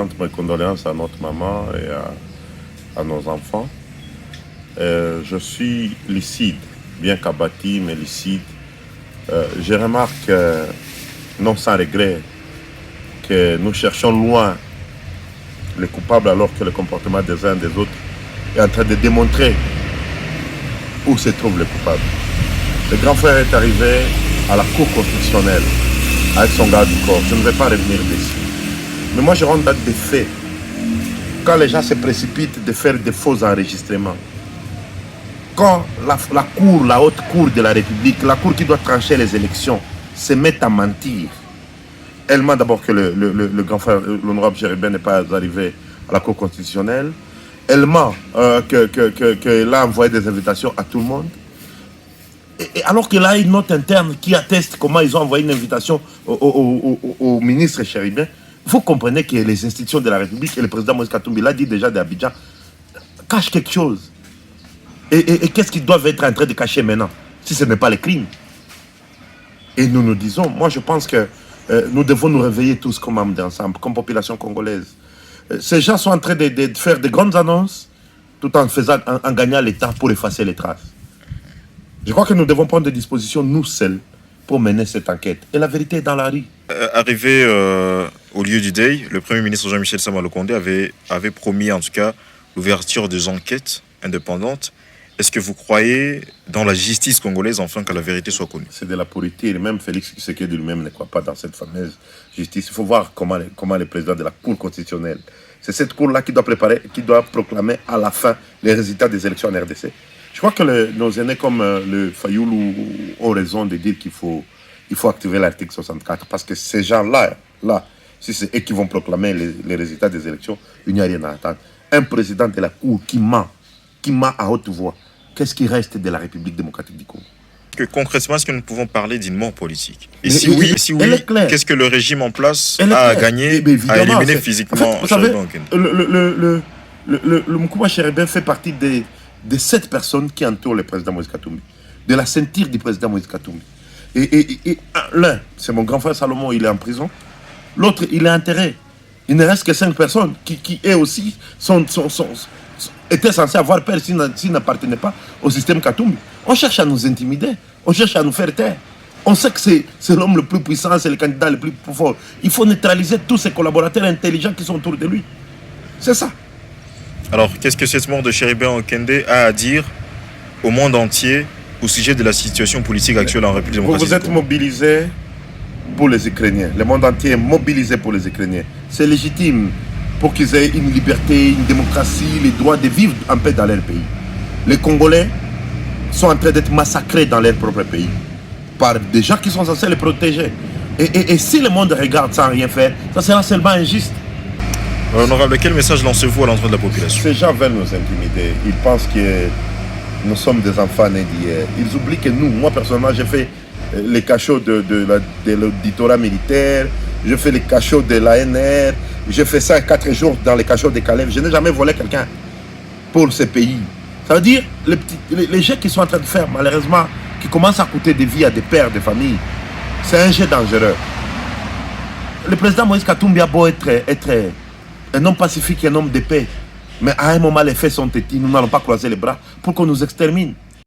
présente mes condoléances à notre maman et à nos enfants. Je suis lucide, bien qu'abattu, mais lucide. Je remarque, non sans regret, que nous cherchons loin les coupables alors que le comportement des uns et des autres est en train de démontrer où se trouvent les coupables. Le grand frère est arrivé à la Cour constitutionnelle avec son garde du corps. Je ne vais pas revenir dessus. Mais moi, je rends date des faits. Quand les gens se précipitent de faire des faux enregistrements, quand la haute cour de la République, la cour qui doit trancher les élections, se met à mentir, elle ment d'abord que le grand frère, l'honorable Chéribin, n'est pas arrivé à la Cour constitutionnelle. Elle ment qu'elle a envoyé des invitations à tout le monde. Et alors qu'il a une note interne qui atteste comment ils ont envoyé une invitation au ministre Chéribin, vous comprenez que les institutions de la République et le président Moïse Katumbi l'a dit déjà d'Abidjan, cachent quelque chose. Et qu'est-ce qu'ils doivent être en train de cacher maintenant, si ce n'est pas les crimes? Et nous nous disons, moi je pense que nous devons nous réveiller tous comme âme d'ensemble, comme population congolaise. Ces gens sont en train de faire de grandes annonces, tout en gagnant l'État pour effacer les traces. Je crois que nous devons prendre des dispositions, nous seuls, pour mener cette enquête. Et la vérité est dans la rue. Arrivé au lieu du deuil, le Premier ministre Jean-Michel Sama-Lukonde avait promis en tout cas l'ouverture des enquêtes indépendantes. Est-ce que vous croyez dans la justice congolaise afin que la vérité soit connue? C'est de la pourriture. Même Félix Tshisekedi lui-même ne croit pas dans cette fameuse justice. Il faut voir comment le président de la Cour constitutionnelle, c'est cette cour-là qui doit proclamer à la fin les résultats des élections en RDC. Je crois que nos aînés comme le Fayoulou ont raison de dire qu'il faut activer l'article 64 parce que ces gens-là, si c'est eux qui vont proclamer les résultats des élections, il n'y a rien à attendre. Un président de la Cour qui ment à haute voix, qu'est-ce qui reste de la République démocratique du Congo? Que concrètement, est-ce que nous pouvons parler d'une mort politique? Et si oui, qu'est-ce que le régime en place a gagné à éliminer physiquement? Vous savez, le Moukouba Chéribin fait partie des 7 personnes qui entourent le président Moïse Katumbi, de la ceinture du président Moïse Katumbi. Et l'un, c'est mon grand frère Salomon, il est en prison. L'autre, il est enterré. Il ne reste que 5 personnes qui eux aussi, étaient censés avoir peur s'ils n'appartenaient pas au système Katumbi. On cherche à nous intimider, on cherche à nous faire taire. On sait que c'est l'homme le plus puissant, c'est le candidat le plus fort. Il faut neutraliser tous ses collaborateurs intelligents qui sont autour de lui. C'est ça. Alors, qu'est-ce que cette mort de Chéribin Okende a à dire au monde entier au sujet de la situation politique actuelle en République démocratique? Vous êtes mobilisés pour les Ukrainiens. Le monde entier est mobilisé pour les Ukrainiens. C'est légitime pour qu'ils aient une liberté, une démocratie, le droit de vivre en paix dans leur pays. Les Congolais sont en train d'être massacrés dans leur propre pays par des gens qui sont censés les protéger. Et si le monde regarde sans rien faire, ça sera seulement injuste. Honorable, quel message lancez-vous à l'entrée de la population? Ces gens veulent nous intimider. Ils pensent que nous sommes des enfants nés d'hier. Ils oublient que nous, moi personnellement, j'ai fait les cachots de l'auditorat militaire, je fais les cachots de l'ANR, j'ai fait ça 4 jours dans les cachots de Calais. Je n'ai jamais volé quelqu'un pour ce pays. Ça veut dire, les jets qu'ils sont en train de faire, malheureusement, qui commencent à coûter des vies à des pères de famille, c'est un jet dangereux. Le président Moïse Katumbi a beau être un homme pacifique et un homme de paix. Mais à un moment, les faits sont têtus. Nous n'allons pas croiser les bras pour qu'on nous extermine.